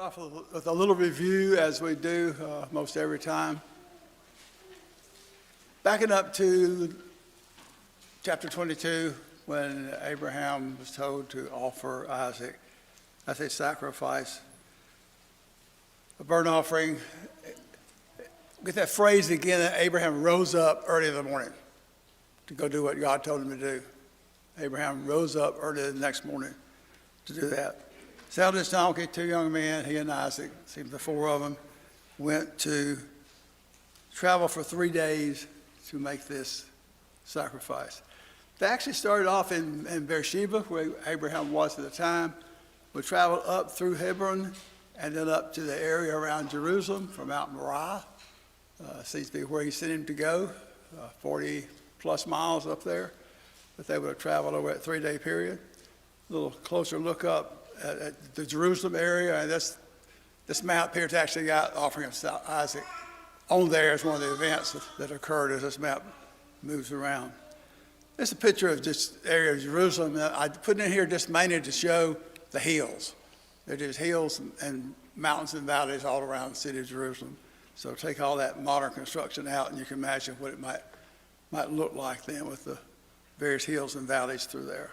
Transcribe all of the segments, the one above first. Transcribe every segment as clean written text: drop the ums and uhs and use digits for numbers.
off with a little review, as we do most every time. Backing up to chapter 22, when Abraham was told to offer Isaac as a sacrifice, a burnt offering. Get that phrase again, that Abraham rose up early in the morning to go do what God told him to do. Abraham rose up early the next morning to do that. Saddled his donkey, two young men, he and Isaac, seemed the four of them, went to travel for 3 days to make this sacrifice. They actually started off in Beersheba, where Abraham was at the time. We traveled up through Hebron and then up to the area around Jerusalem from Mount Moriah. Seems to be where he sent him to go, 40 plus miles up there. But they would have traveled over that 3-day period. A little closer look up at the Jerusalem area, and this map here to actually got offering of Isaac on there is one of the events that occurred as this map moves around. It's a picture of this area of Jerusalem. I put it in here just mainly to show the hills. They're just hills and mountains and valleys all around the city of Jerusalem. So take all that modern construction out, and you can imagine what it might look like then with the various hills and valleys through there.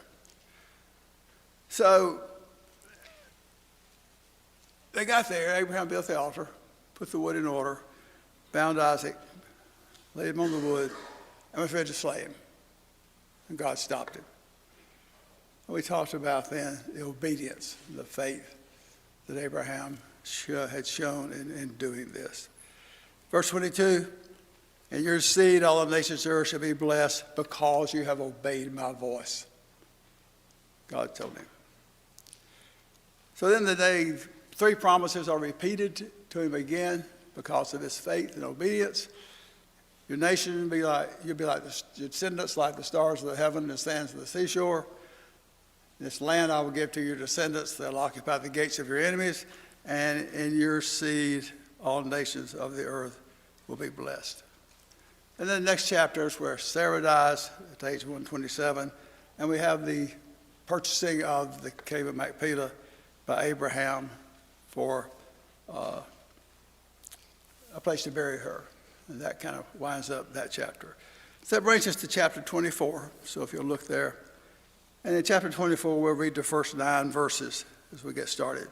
So they got there. Abraham built the altar, put the wood in order, bound Isaac, laid him on the wood, and was ready to slay him. And God stopped him. We talked about then the obedience, the faith that Abraham had shown in doing this. Verse 22, "In your seed all the nations of earth shall be blessed because you have obeyed my voice." God told him. So then the day, 3 promises are repeated to him again because of his faith and obedience. Your nation will be like, you'll be like your descendants, like the stars of the heaven and the sands of the seashore. This land I will give to your descendants. They'll occupy the gates of your enemies, and in your seed all nations of the earth will be blessed. And then the next chapter is where Sarah dies at age 127, and we have the purchasing of the cave of Machpelah by Abraham for a place to bury her. And that kind of winds up that chapter. So that brings us to chapter 24. So if you'll look there. And in chapter 24, we'll read the first 9 verses as we get started.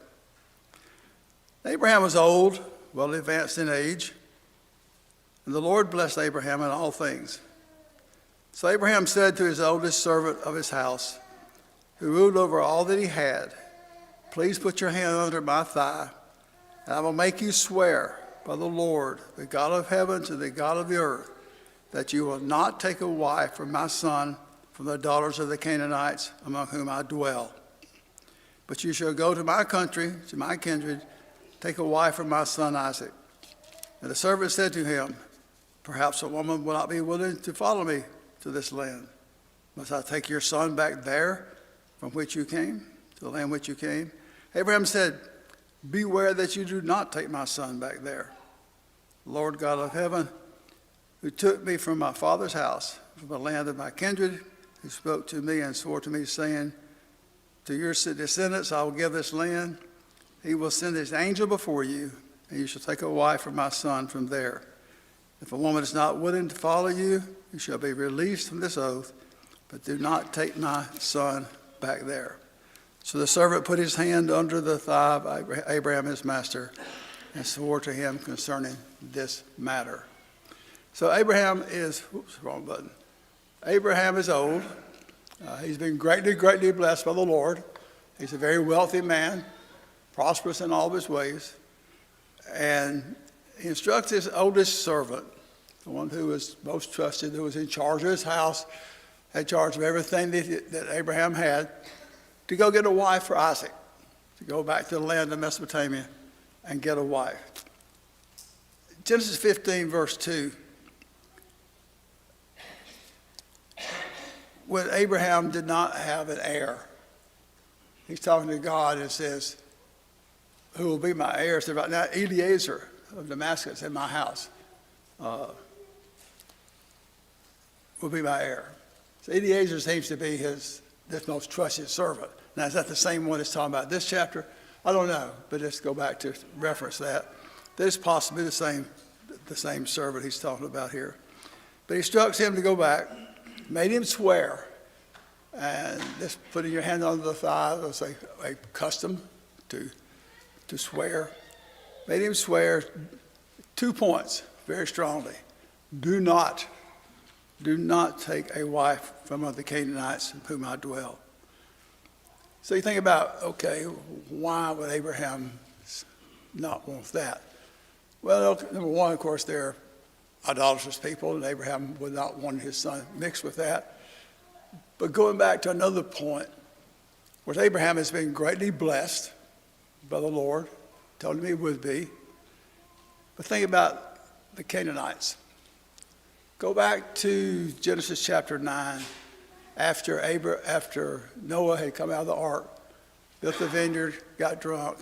Abraham was old, well advanced in age, and the Lord blessed Abraham in all things. So Abraham said to his oldest servant of his house, who ruled over all that he had, "Please put your hand under my thigh, and I will make you swear by the Lord, the God of heaven and the God of the earth, that you will not take a wife for my son from the daughters of the Canaanites among whom I dwell. But you shall go to my country, to my kindred, take a wife for my son Isaac." And the servant said to him, "Perhaps a woman will not be willing to follow me to this land. Must I take your son back there from which you came, to the land which you came?" Abraham said, "Beware that you do not take my son back there. The Lord God of heaven, who took me from my father's house, from the land of my kindred, who spoke to me and swore to me, saying, 'To your descendants I will give this land,' he will send his angel before you, and you shall take a wife for my son from there. If a woman is not willing to follow you, you shall be released from this oath, but do not take my son back there." So the servant put his hand under the thigh of Abraham his master and swore to him concerning this matter. So Abraham is, Abraham is old. He's been greatly blessed by the Lord. He's a very wealthy man, prosperous in all of his ways. And he instructs his oldest servant, the one who was most trusted, who was in charge of his house, had charge of everything that Abraham had, to go get a wife for Isaac, to go back to the land of Mesopotamia and get a wife. Genesis 15, verse 2. When Abraham did not have an heir, he's talking to God and says, "Who will be my heir?" So right now, Eliezer of Damascus in my house will be my heir. So Eliezer seems to be his most trusted servant. Now, is that the same one that's talking about this chapter, I don't know, but let's go back to reference that. That is possibly the same servant he's talking about here. But he instructs him to go back, made him swear, and just putting your hand on the thigh was a custom to swear. Made him swear 2 points very strongly. Do not take a wife from among the Canaanites in whom I dwell. So you think about, okay, why would Abraham not want that? Well, number one, of course, they're idolatrous people, and Abraham would not want his son mixed with that. But going back to another point, where Abraham has been greatly blessed by the Lord, told him he would be. But think about the Canaanites. Go back to Genesis chapter 9. After Noah had come out of the ark, built the vineyard, got drunk,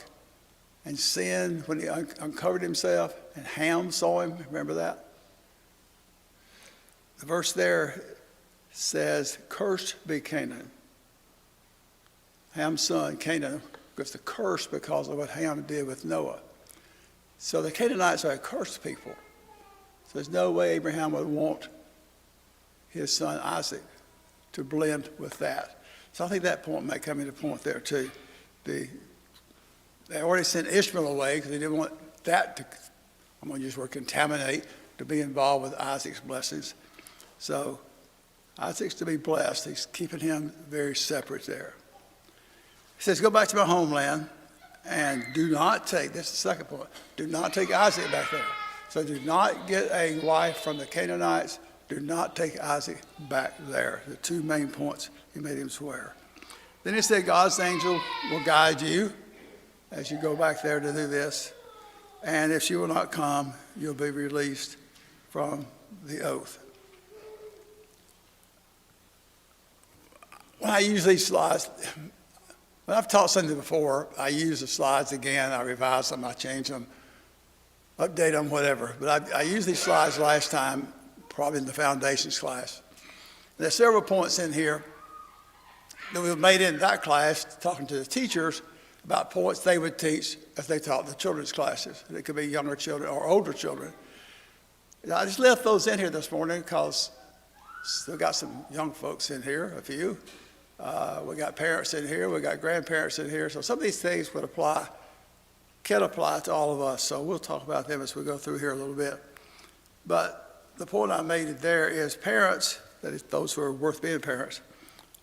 and sinned when he uncovered himself, and Ham saw him. Remember that? The verse there says, "Cursed be Canaan." Ham's son, Canaan, was the curse because of what Ham did with Noah. So the Canaanites are a cursed people. So there's no way Abraham would want his son Isaac to blend with that. So I think that point may come into point there too. They already sent Ishmael away because they didn't want that to, I'm going to use the word contaminate, to be involved with Isaac's blessings. So Isaac's to be blessed. He's keeping him very separate there. He says, go back to my homeland and do not take, this is the second point, do not take Isaac back there. So do not get a wife from the Canaanites. Do not take Isaac back there. The two main points he made him swear. Then he said, God's angel will guide you as you go back there to do this. And if she will not come, you'll be released from the oath. When I use these slides, when I've taught something before, I use the slides again. I revise them, I change them, update them, whatever. But I used these slides last time, probably in the foundations class. There's several points in here that we made in that class, talking to the teachers about points they would teach as they taught the children's classes. It could be younger children or older children. I just left those in here this morning because still got some young folks in here, a few. We got parents in here, we got grandparents in here. So some of these things can apply to all of us. So we'll talk about them as we go through here a little bit. But the point I made there is parents, that is those who are worth being parents,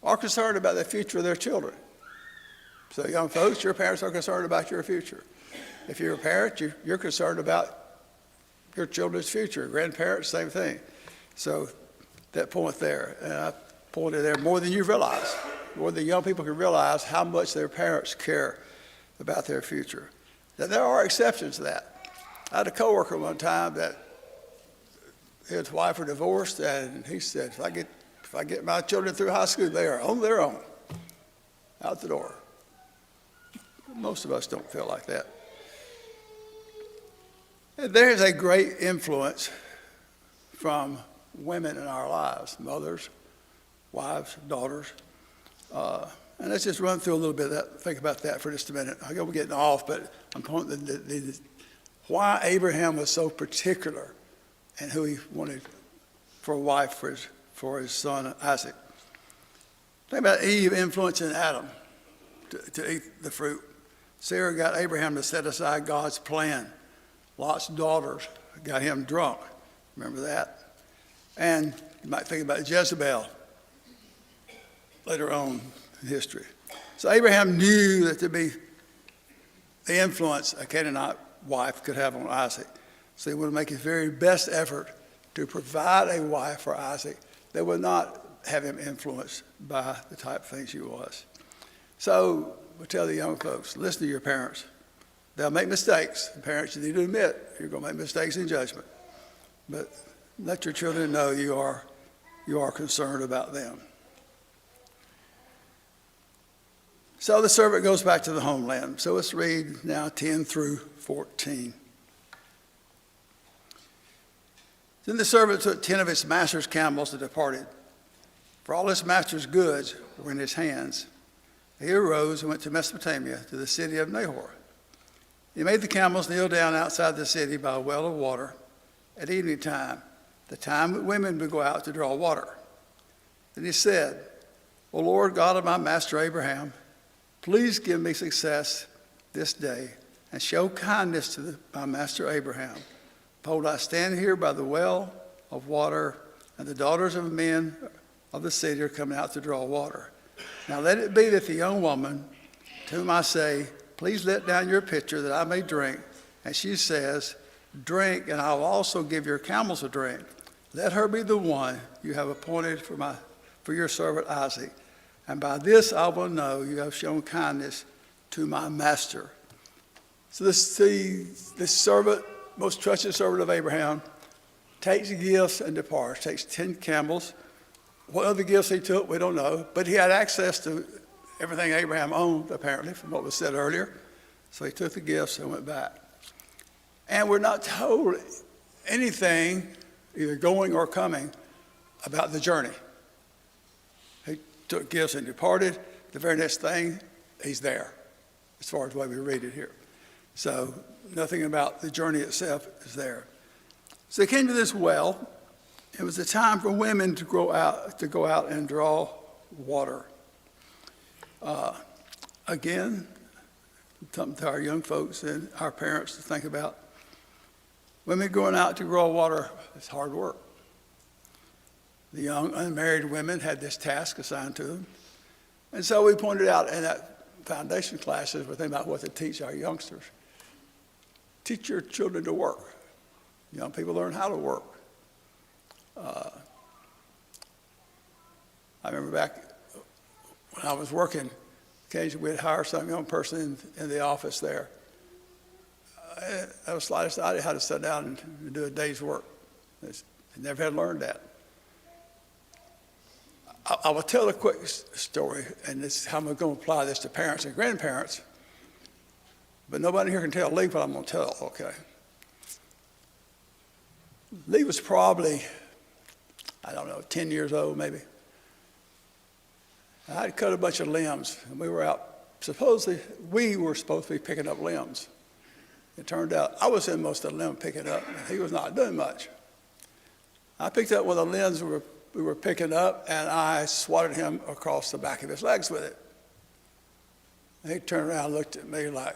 are concerned about the future of their children. So young folks, your parents are concerned about your future. If you're a parent, you're concerned about your children's future. Grandparents, same thing. So that point there, and I pointed there more than you realize, more than young people can realize how much their parents care about their future. Now, there are exceptions to that. I had a coworker one time that his wife were divorced, and he said, if I get my children through high school, they are on their own, out the door. Most of us don't feel like that. And there is a great influence from women in our lives, mothers, wives, daughters. And let's just run through a little bit of that, think about that for just a minute. I know we're getting off, but I'm pointing why Abraham was so particular and who he wanted for a wife for his son Isaac. Think about Eve influencing Adam to eat the fruit. Sarah got Abraham to set aside God's plan. Lot's daughters got him drunk. Remember that? And you might think about Jezebel later on in history. So Abraham knew that to be the influence a Canaanite wife could have on Isaac. So he would make his very best effort to provide a wife for Isaac that would not have him influenced by the type of things he was. So we tell the young folks, listen to your parents. They'll make mistakes. The parents, you need to admit you're going to make mistakes in judgment. But let your children know you are concerned about them. So the servant goes back to the homeland. So let's read now 10 through 14. Then the servant took 10 of his master's camels and departed. For all his master's goods were in his hands. he arose and went to Mesopotamia, to the city of Nahor. He made the camels kneel down outside the city by a well of water at evening time, the time that women would go out to draw water. Then he said, O Lord God of my master Abraham, please give me success this day and show kindness to my master Abraham. Behold, I stand here by the well of water, and the daughters of men of the city are coming out to draw water. Now let it be that the young woman to whom I say, please let down your pitcher that I may drink, and she says, drink, and I will also give your camels a drink. Let her be the one you have appointed for your servant Isaac. And by this I will know you have shown kindness to my master. So this servant, most trusted servant of Abraham, takes gifts and departs, takes 10 camels. What other gifts he took, we don't know. But he had access to everything Abraham owned, apparently, from what was said earlier. So he took the gifts and went back. And we're not told anything, either going or coming, about the journey. He took gifts and departed. The very next thing, he's there, as far as the way we read it here. So nothing about the journey itself is there. So they came to this well. It was a time for women to go out and draw water. Again, something to our young folks and our parents to think about. Women going out to draw water is hard work. The young unmarried women had this task assigned to them. And so we pointed out in that foundation classes, we're thinking about what to teach our youngsters. Teach your children to work. Young people learn how to work. I remember back when I was working, occasionally we'd hire some young person in the office there. I was slightest idea how to sit down and do a day's work. I never had learned that. I will tell a quick story, and this is how I'm going to apply this to parents and grandparents. But nobody here can tell Lee what I'm going to tell, okay? Lee was probably, 10 years old maybe. I had cut a bunch of limbs, and we were supposed to be picking up limbs. It turned out I was in most of the limb picking up, and he was not doing much. I picked up one of the limbs we were picking up, and I swatted him across the back of his legs with it. And he turned around and looked at me like,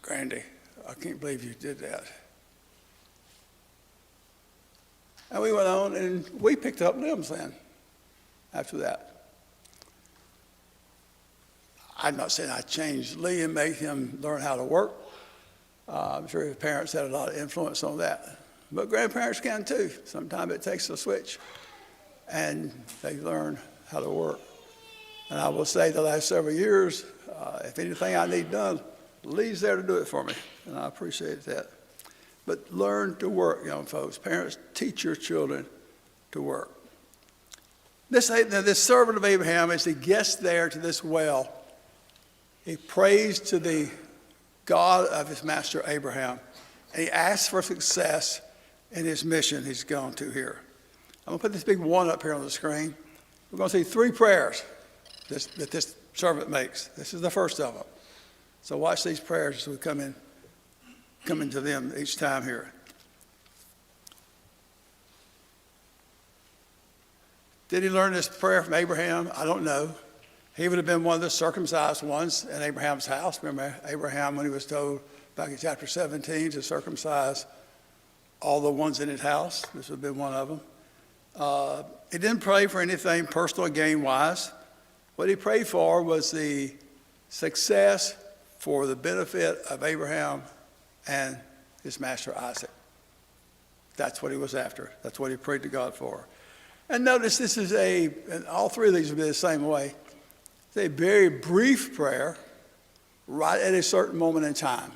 Grandy, I can't believe you did that. And we went on, and we picked up limbs then, after that. I'm not saying I changed Lee and made him learn how to work. I'm sure his parents had a lot of influence on that. But grandparents can too. Sometimes it takes a switch, and they learn how to work. And I will say the last several years, if anything I need done, Lee's there to do it for me, and I appreciate that. But learn to work, young folks. Parents, teach your children to work. This servant of Abraham, as he gets there to this well, he prays to the God of his master Abraham, and he asks for success in his mission he's gone to here. I'm going to put this big one up here on the screen. We're going to see 3 prayers that this servant makes. This is the first of them. So watch these prayers as we come into them each time here. Did he learn this prayer from Abraham? I don't know. He would have been one of the circumcised ones in Abraham's house. Remember Abraham when he was told back in chapter 17 to circumcise all the ones in his house? This would have been one of them. He didn't pray for anything personal gain-wise. What he prayed for was the success for the benefit of Abraham and his master Isaac. That's what he was after. That's what he prayed to God for. And notice this is and all 3 of these will be the same way. It's a very brief prayer right at a certain moment in time.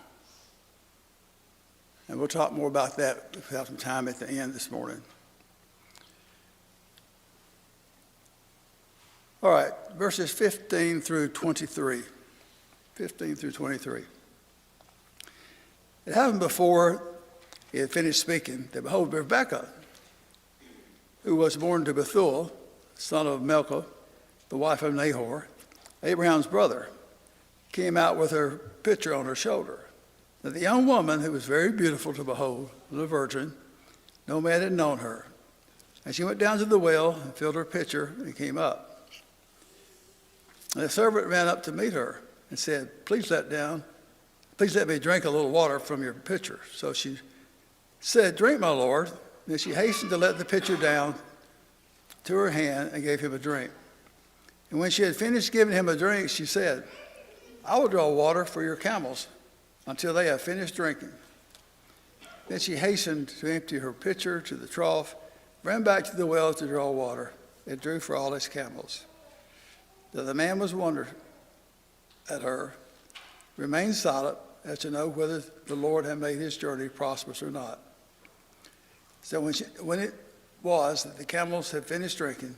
And we'll talk more about that if we have some time at the end this morning. All right, verses 15 through 23. 15 through 23. It happened before he had finished speaking that, behold, Rebekah, who was born to Bethuel, son of Milcah, the wife of Nahor, Abraham's brother, came out with her pitcher on her shoulder. Now the young woman, who was very beautiful to behold, was a virgin, no man had known her. And she went down to the well and filled her pitcher and came up. And the servant ran up to meet her and said, please let me drink a little water from your pitcher. So she said, drink, my lord. Then she hastened to let the pitcher down to her hand and gave him a drink. And when she had finished giving him a drink, she said, I will draw water for your camels until they have finished drinking. Then she hastened to empty her pitcher to the trough, ran back to the well to draw water, and drew for all his camels. Though the man was wondered at her, remained silent as to know whether the Lord had made his journey prosperous or not. So when it was that the camels had finished drinking,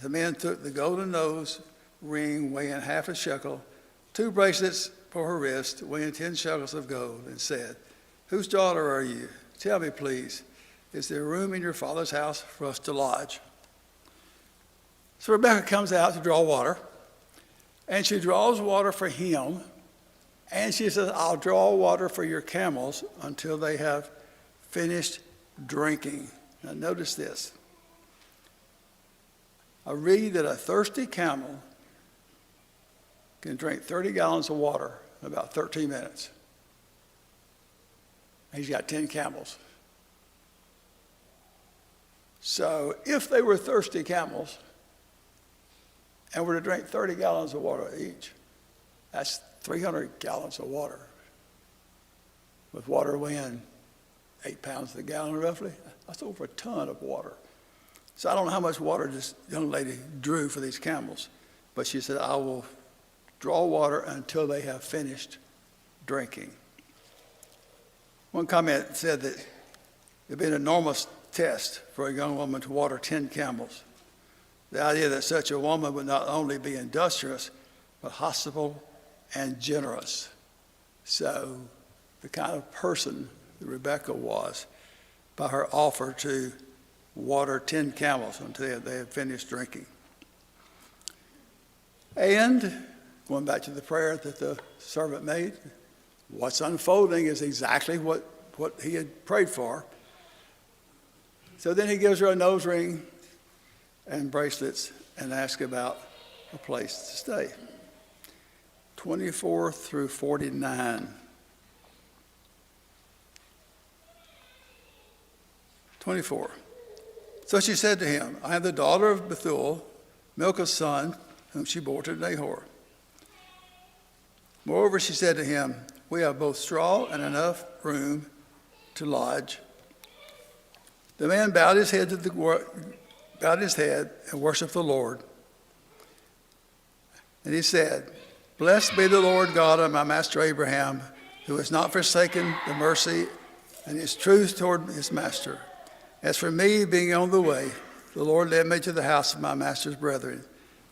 the men took the golden nose ring weighing half a shekel, 2 bracelets for her wrist weighing 10 shekels of gold, and said, whose daughter are you? Tell me, please, is there room in your father's house for us to lodge? So Rebekah comes out to draw water, and she draws water for him, and she says, I'll draw water for your camels until they have finished drinking. Now notice this. I read that a thirsty camel can drink 30 gallons of water in about 13 minutes. He's got 10 camels. So if they were thirsty camels and were to drink 30 gallons of water each, that's 300 gallons of water, with water weighing 8 pounds a gallon roughly. That's over a ton of water. So I don't know how much water this young lady drew for these camels, but she said, I will draw water until they have finished drinking. One comment said that it would be an enormous test for a young woman to water 10 camels. The idea that such a woman would not only be industrious, but hospitable and generous. So the kind of person that Rebekah was by her offer to water 10 camels until they had finished drinking. And going back to the prayer that the servant made, what's unfolding is exactly what he had prayed for. So then he gives her a nose ring and bracelets and asks about a place to stay. 24 through 49. 24. So she said to him, I am the daughter of Bethuel, Milcah's son, whom she bore to Nahor. Moreover, she said to him, we have both straw and enough room to lodge. The man bowed his head and worshiped the Lord. And he said, blessed be the Lord God of my master Abraham, who has not forsaken the mercy and his truth toward his master. As for me, being on the way, the Lord led me to the house of my master's brethren.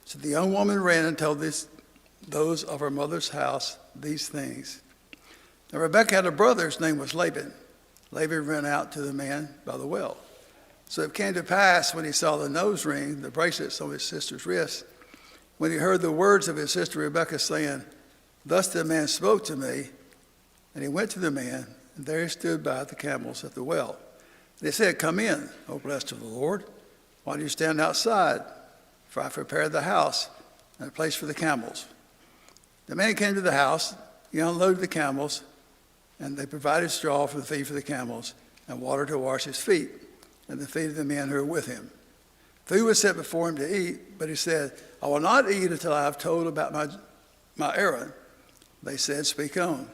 So the young woman ran and told those of her mother's house these things. Now Rebekah had a brother, his name was Laban. Laban ran out to the man by the well. So it came to pass when he saw the nose ring, the bracelets on his sister's wrist, when he heard the words of his sister Rebekah saying, thus the man spoke to me, and he went to the man, and there he stood by the camels at the well. They said, come in, O blessed of the Lord. Why do you stand outside? For I prepared the house and a place for the camels. The man came to the house, he unloaded the camels, and they provided straw for the feed for the camels and water to wash his feet and the feet of the men who were with him. Food was set before him to eat, but he said, I will not eat until I have told about my errand. They said, speak on.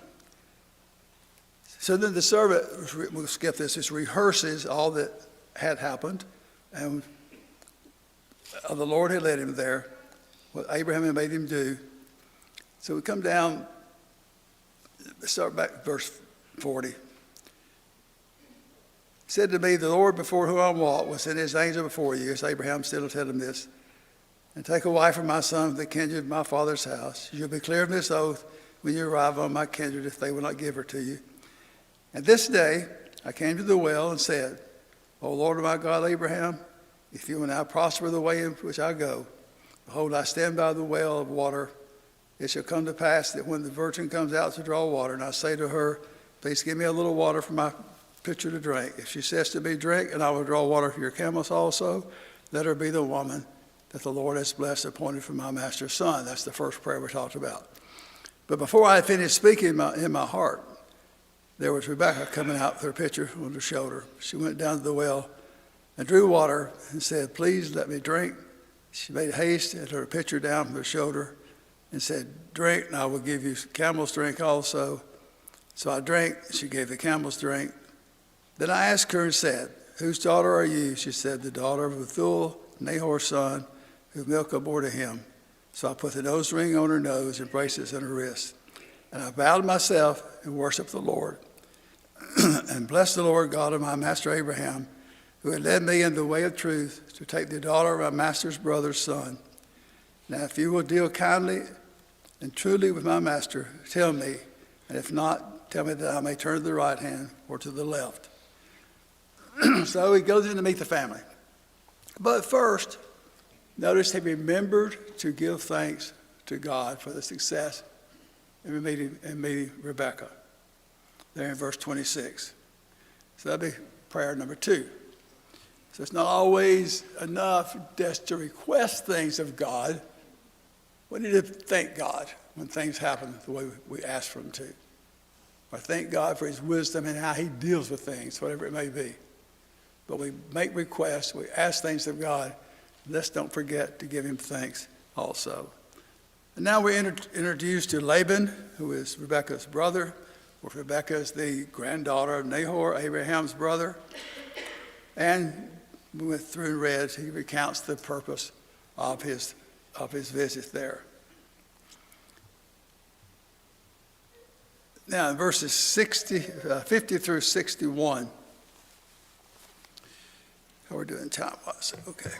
So then the servant, we'll skip this, just rehearses all that had happened, and the Lord had led him there, what Abraham had made him do. So we come down, start back at verse 40. He said to me, the Lord before whom I walk will send his angel before you, as Abraham still told him this, and take a wife for my son from the kindred of my father's house. You'll be clear of this oath when you arrive on my kindred if they will not give her to you. And this day I came to the well and said, O Lord of my God Abraham, if you will now prosper the way in which I go, Behold, I stand by the well of water. It shall come to pass that when the virgin comes out to draw water, and I say to her, please give me a little water from my pitcher to drink. If she says to me, drink, and I will draw water for your camels also, let her be the woman that the Lord has blessed, appointed for my master's son. That's the first prayer we talked about. But before I had finished speaking in my heart, there was Rebekah coming out with her pitcher on her shoulder. She went down to the well and drew water and said, please let me drink. She made haste and her pitcher down from her shoulder and said, drink, and I will give you camel's drink also. So I drank, she gave the camel's drink. Then I asked her and said, whose daughter are you? She said, the daughter of Bethuel, Nahor's son, who Milcah bore to him. So I put the nose ring on her nose and bracelets on her wrist. And I bowed myself and worshiped the Lord and blessed the Lord God of my master Abraham, who had led me in the way of truth to take the daughter of my master's brother's son. Now, if you will deal kindly and truly with my master, tell me, and if not, tell me that I may turn to the right hand or to the left. So he goes in to meet the family. But first, notice he remembered to give thanks to God for the success in meeting Rebekah. There in verse 26. So that'd be prayer number 2. So it's not always enough just to request things of God. We need to thank God when things happen the way we ask for them to. Or thank God for his wisdom and how he deals with things, whatever it may be. But we make requests, we ask things of God. Let's don't forget to give him thanks also. And now we're introduced to Laban, who is Rebekah's brother. Rebekah is the granddaughter of Nahor, Abraham's brother. And we went through and read, he recounts the purpose of his visit there. Now in verses 50 through 61, how we're doing time-wise, okay.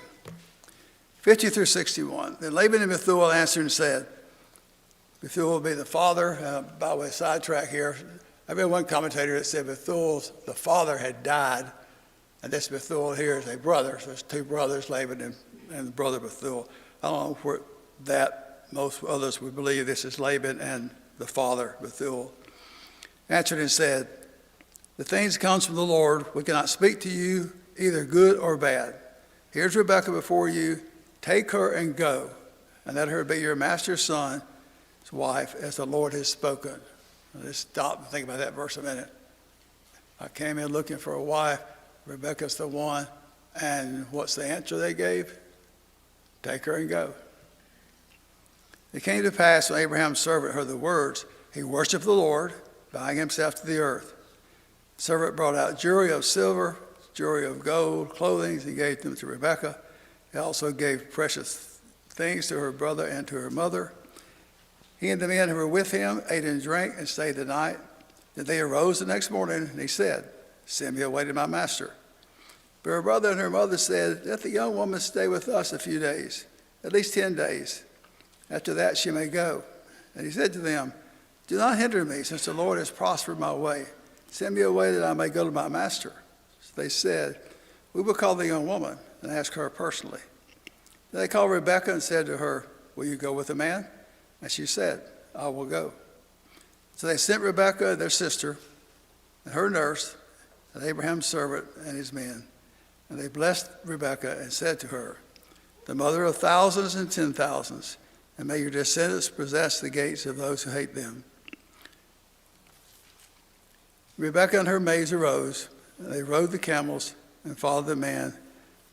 50 through 61. Then Laban and Bethuel answered and said, Bethuel will be the father. By the way, sidetrack here. I read one commentator that said Bethuel's, the father had died, and this Bethuel here is a brother. So there's 2 brothers, Laban and the brother Bethuel. I don't know where that, most others would believe this is Laban and the father Bethuel. Answered and said, the things comes from the Lord. We cannot speak to you either good or bad. Here's Rebekah before you. Take her and go, and let her be your master's son's wife, as the Lord has spoken. Let's stop and think about that verse a minute. I came in looking for a wife. Rebekah's the one. And what's the answer they gave? Take her and go. It came to pass when Abraham's servant heard the words, he worshiped the Lord, bowing himself to the earth. The servant brought out jewelry of silver, jewelry of gold, clothing. He gave them to Rebekah. He also gave precious things to her brother and to her mother. He and the men who were with him ate and drank and stayed the night. Then they arose the next morning, and he said, send me away to my master. But her brother and her mother said, let the young woman stay with us a few days, at least 10 days. After that she may go. And he said to them, do not hinder me, since the Lord has prospered my way. Send me away that I may go to my master. So they said, we will call the young woman and ask her personally. Then they called Rebekah and said to her, will you go with the man? And she said, I will go. So they sent Rebekah, their sister, and her nurse, and Abraham's servant and his men. And they blessed Rebekah and said to her, the mother of thousands and 10,000s, and may your descendants possess the gates of those who hate them. Rebekah and her maids arose, and they rode the camels and followed the man.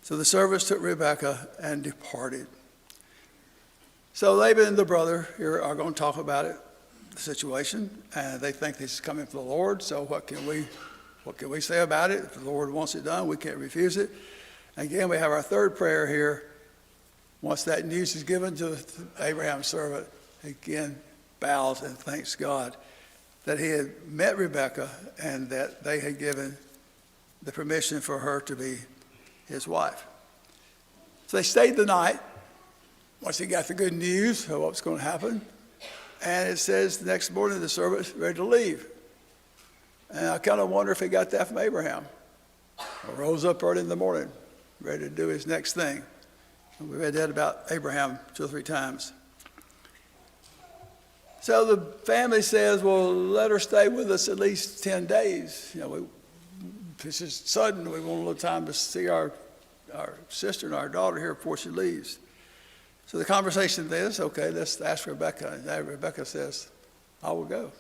So the servants took Rebekah and departed. So Laban and the brother here are going to talk about it, the situation, and they think this is coming from the Lord. So what can we say about it? If the Lord wants it done, we can't refuse it. Again, we have our third prayer here. Once that news is given to Abraham's servant, again bows and thanks God that he had met Rebekah and that they had given the permission for her to be his wife. So they stayed the night once he got the good news of what was going to happen. And it says the next morning the servant was ready to leave. And I kind of wonder if he got that from Abraham. He rose up early in the morning, ready to do his next thing. We read that about Abraham 2 or 3 times. So the family says, well, let her stay with us at least 10 days. This is sudden. We want a little time to see our sister and our daughter here before she leaves. So the conversation is, okay, let's ask Rebekah. And Rebekah says, I will go.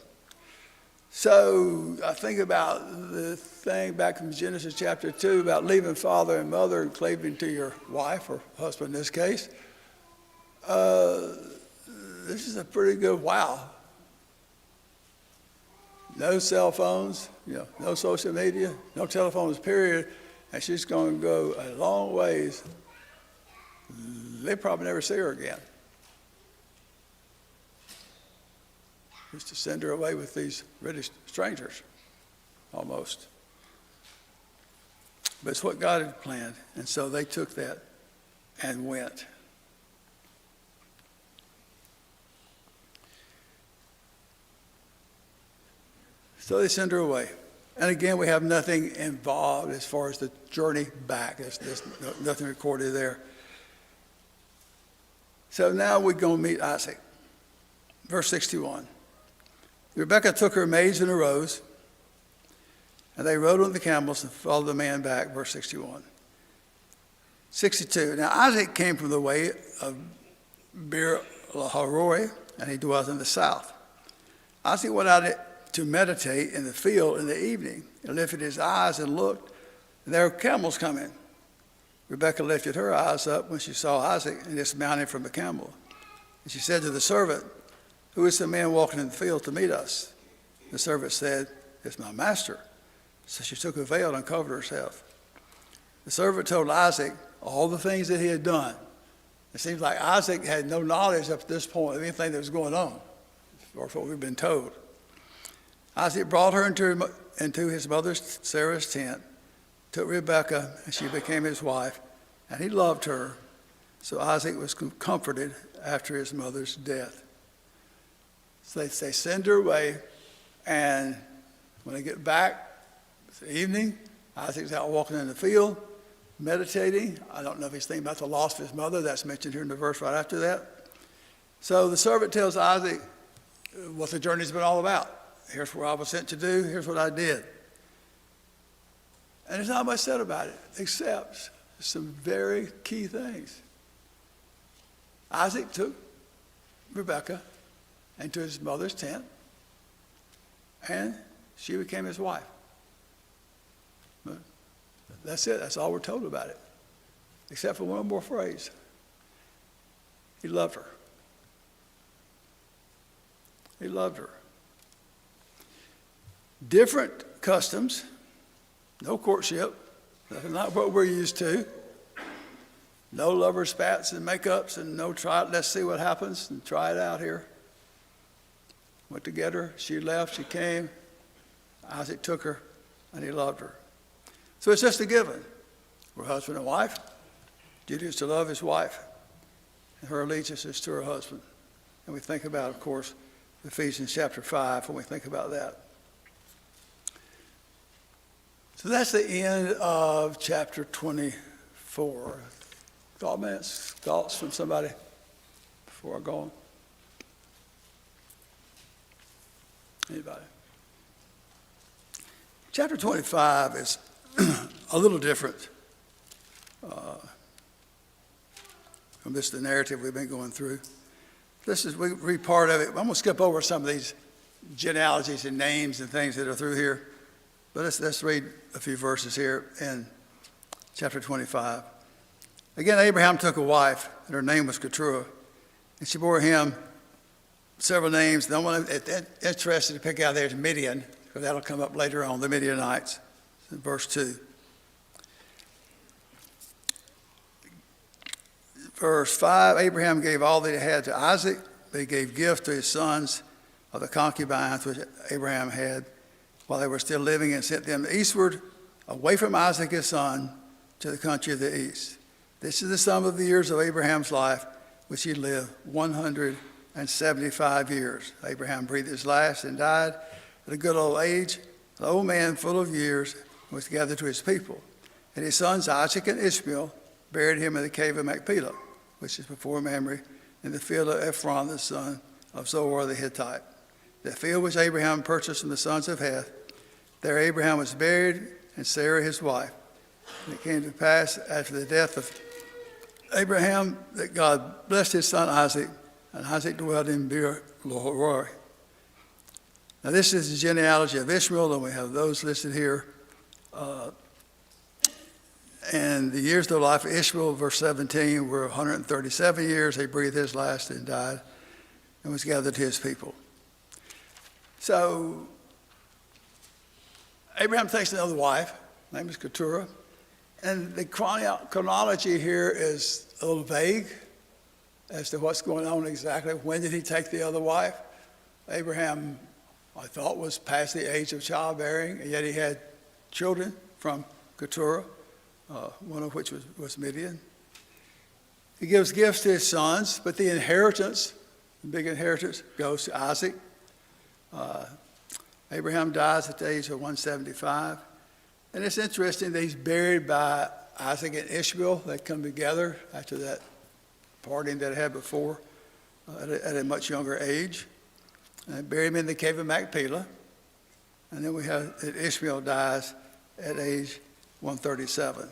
So I think about the thing back in Genesis chapter 2 about leaving father and mother and cleaving to your wife or husband in this case. This is a pretty good wow. No cell phones, no social media, no telephones, period. And she's going to go a long ways. They probably never see her again. Just to send her away with these British strangers, almost. But it's what God had planned. And so they took that and went. So they send her away. And again, we have nothing involved as far as the journey back. There's nothing recorded there. So now we're going to meet Isaac. Verse 61. Rebekah took her maids and arose, and they rode on the camels and followed the man back. Verse 61. 62. Now Isaac came from the way of Beer-lahai-roi, and he dwelt in the south. Isaac went out to meditate in the field in the evening, and lifted his eyes and looked, and there were camels coming. Rebekah lifted her eyes up when she saw Isaac and dismounted from the camel. And she said to the servant, who is the man walking in the field to meet us? The servant said, it's my master. So she took a veil and covered herself. The servant told Isaac all the things that he had done. It seems like Isaac had no knowledge up to this point of anything that was going on, or what we've been told. Isaac brought her into his mother Sarah's tent, took Rebekah, and she became his wife, and he loved her. So Isaac was comforted after his mother's death. So they send her away, and when they get back, it's the evening, Isaac's out walking in the field, meditating. I don't know if he's thinking about the loss of his mother. That's mentioned here in the verse right after that. So the servant tells Isaac what the journey's been all about. Here's what I was sent to do. Here's what I did. And there's not much said about it, except some very key things. Isaac took Rebekah into his mother's tent, and she became his wife. But that's it. That's all we're told about it, except for one more phrase. He loved her. He loved her. Different customs, no courtship, not what we're used to. No lovers' spats and makeups and no let's see what happens and try it out here. Went to get her, she left, she came. Isaac took her and he loved her. So it's just a given. We're husband and wife. Duty is to love his wife, and her allegiance is to her husband. And we think about, of course, Ephesians chapter 5 when we think about that. So that's the end of chapter 24. Comments, thoughts from somebody before I go on? Anybody? Chapter 25 is a little different from the narrative we've been going through. We read part of it. I'm going to skip over some of these genealogies and names and things that are through here. But let's read a few verses here in chapter 25. Again, Abraham took a wife, and her name was Keturah, and she bore him several names. The one interested to pick out there is Midian, because that'll come up later on, the Midianites, in verse 2. Verse 5, Abraham gave all that he had to Isaac, but he gave gift to his sons of the concubines which Abraham had while they were still living, and sent them eastward, away from Isaac his son, to the country of the east. This is the sum of the years of Abraham's life, which he lived 175 years. Abraham breathed his last and died at a good old age. The old man, full of years, was gathered to his people. And his sons Isaac and Ishmael buried him in the cave of Machpelah, which is before Mamre, in the field of Ephron, the son of Zohar the Hittite. The field which Abraham purchased from the sons of Heth. There Abraham was buried, and Sarah his wife. And it came to pass after the death of Abraham that God blessed his son Isaac, and Isaac dwelled in Beer Lahai. Now this is the genealogy of Ishmael, and we have those listed here. And the years of the life of Ishmael, verse 17, were 137 years. He breathed his last and died, and was gathered to his people. So Abraham takes another wife, her name is Keturah, and the chronology here is a little vague as to what's going on exactly. When did he take the other wife? Abraham, I thought, was past the age of childbearing, and yet he had children from Keturah, one of which was Midian. He gives gifts to his sons, but the inheritance, the big inheritance, goes to Isaac. Abraham dies at the age of 175. And it's interesting that he's buried by Isaac and Ishmael. They come together after that parting that they had before at a much younger age. And they bury him in the cave of Machpelah. And then we have that Ishmael dies at age 137.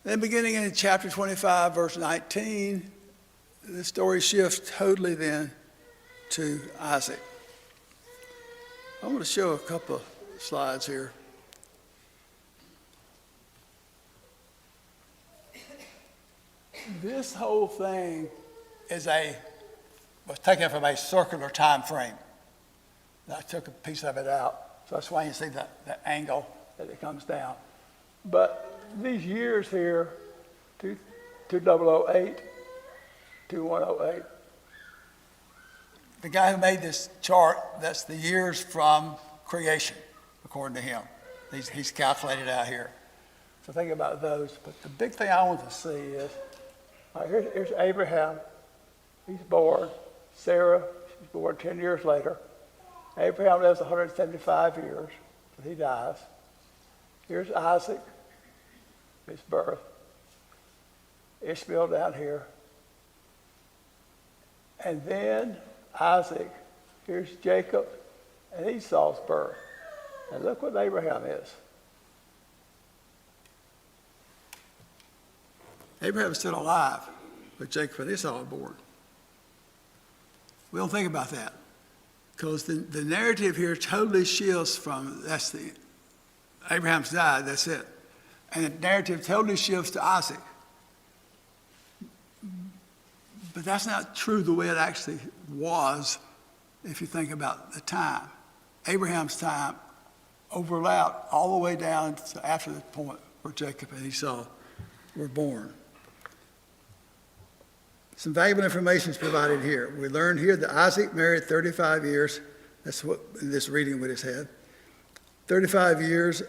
Then beginning in chapter 25, verse 19, the story shifts totally then to Isaac. I want to show a couple of slides here. This whole thing was taken from a circular time frame. I took a piece of it out, so that's why you see the angle that it comes down. But these years here, 2008, 2108, the guy who made this chart, that's the years from creation, according to him. He's calculated out here. So think about those. But the big thing I want to see is, all right, here's Abraham. He's born. Sarah, she's born 10 years later. Abraham lives 175 years, so he dies. Here's Isaac, his birth. Ishmael down here. And then Isaac, here's Jacob and Esau's birth. And look what Abraham is. Abraham's still alive, but Jacob and Esau are born. We don't think about that, because the narrative here totally shifts from, Abraham's died, that's it. And the narrative totally shifts to Isaac. But that's not true the way it actually was if you think about the time. Abraham's time overlapped all the way down to after the point where Jacob and Esau were born. Some valuable information is provided here. We learned here that Isaac married 35 years. That's what in this reading we just had. 35 years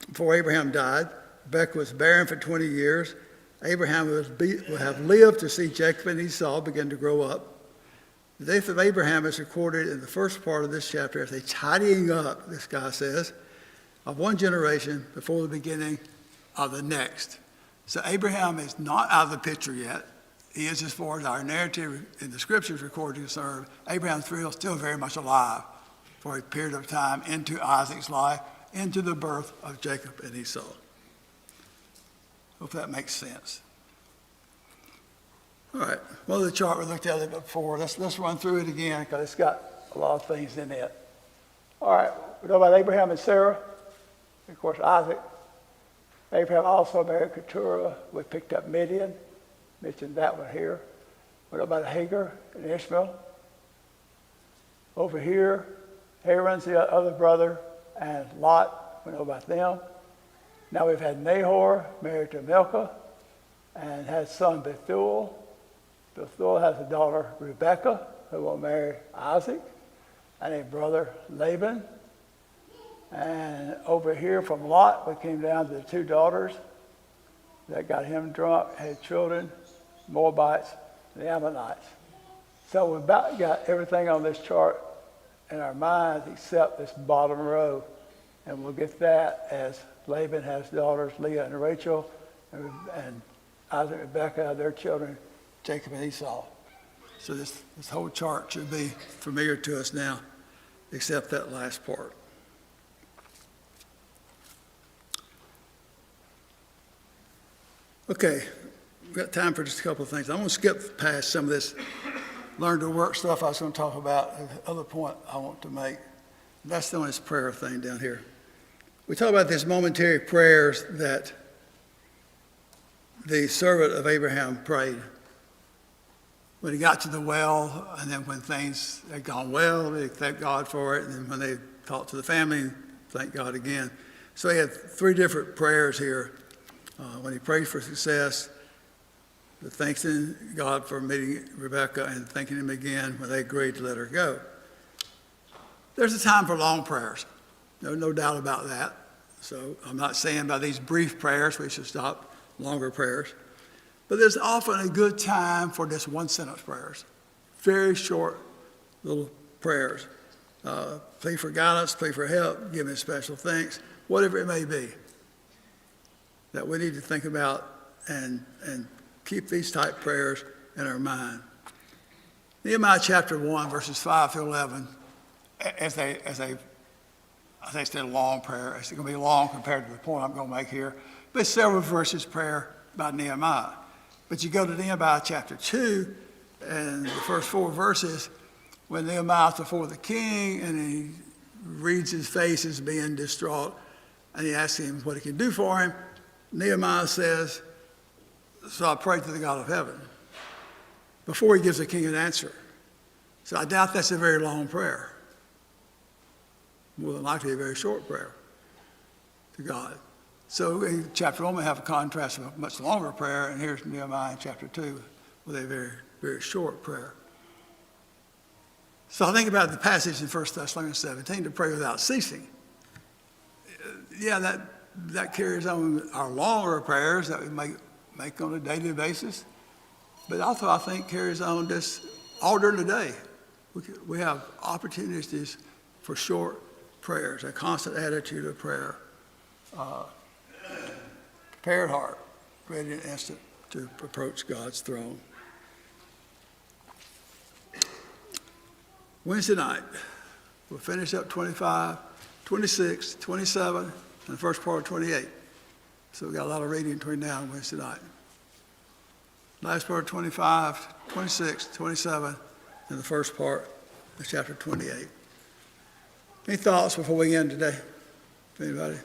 before Abraham died. Rebekah was barren for 20 years. Abraham will have lived to see Jacob and Esau begin to grow up. The death of Abraham is recorded in the first part of this chapter as a tidying up, this guy says, of one generation before the beginning of the next. So Abraham is not out of the picture yet. He is, as far as our narrative in the scriptures recorded concerned. Abraham's still very much alive for a period of time into Isaac's life, into the birth of Jacob and Esau. Hope that makes sense. All right, well, the chart we looked at it before. Let's run through it again because it's got a lot of things in it. All right, we know about Abraham and Sarah, of course, Isaac. Abraham also married Keturah. We picked up Midian, mentioned that one here. We know about Hagar and Ishmael. Over here, Haran's the other brother, and Lot, we know about them. Now we've had Nahor married to Milcah and had son Bethuel. Bethuel has a daughter, Rebekah, who will marry Isaac, and a brother, Laban. And over here from Lot, we came down to the two daughters that got him drunk, had children, Moabites, and the Ammonites. So we've about got everything on this chart in our minds except this bottom row. And we'll get that as Laban has daughters, Leah and Rachel, and Isaac and Rebekah, their children, Jacob and Esau. So this whole chart should be familiar to us now, except that last part. Okay, we've got time for just a couple of things. I'm going to skip past some of this learn to work stuff I was going to talk about. The other point I want to make, that's on this prayer thing down here. We talk about these momentary prayers that the servant of Abraham prayed when he got to the well, and then when things had gone well, they thanked God for it, and then when they talked to the family, thank God again. So he had three different prayers here. When he prayed for success, the thanking God for meeting Rebekah, and thanking him again when they agreed to let her go. There's a time for long prayers. No doubt about that. So I'm not saying by these brief prayers we should stop longer prayers. But there's often a good time for just one-sentence prayers. Very short little prayers. Plead for guidance, plead for help, give me special thanks, whatever it may be. That we need to think about and keep these type prayers in our mind. Nehemiah chapter 1, verses 5 through 11, I think it's a long prayer. It's going to be long compared to the point I'm going to make here. But it's several verses prayer by Nehemiah. But you go to Nehemiah chapter 2, and the first 4 verses, when Nehemiah's before the king, and he reads his face as being distraught, and he asks him what he can do for him, Nehemiah says, so I prayed to the God of heaven, before he gives the king an answer. So I doubt that's a very long prayer. More than likely a very short prayer to God. So in chapter 1, we have a contrast of a much longer prayer, and here's Nehemiah in chapter 2 with a very, very short prayer. So I think about the passage in 1 Thessalonians 17, to pray without ceasing. Yeah, that carries on our longer prayers that we make on a daily basis, but also I think carries on just all during the day. We have opportunities for short prayers, a constant attitude of prayer. Prepared heart, ready and instant to approach God's throne. Wednesday night, we'll finish up 25, 26, 27, and the first part of 28. So we've got a lot of reading between now and Wednesday night. Last part of 25, 26, 27, and the first part of chapter 28. Any thoughts before we end today? Anybody?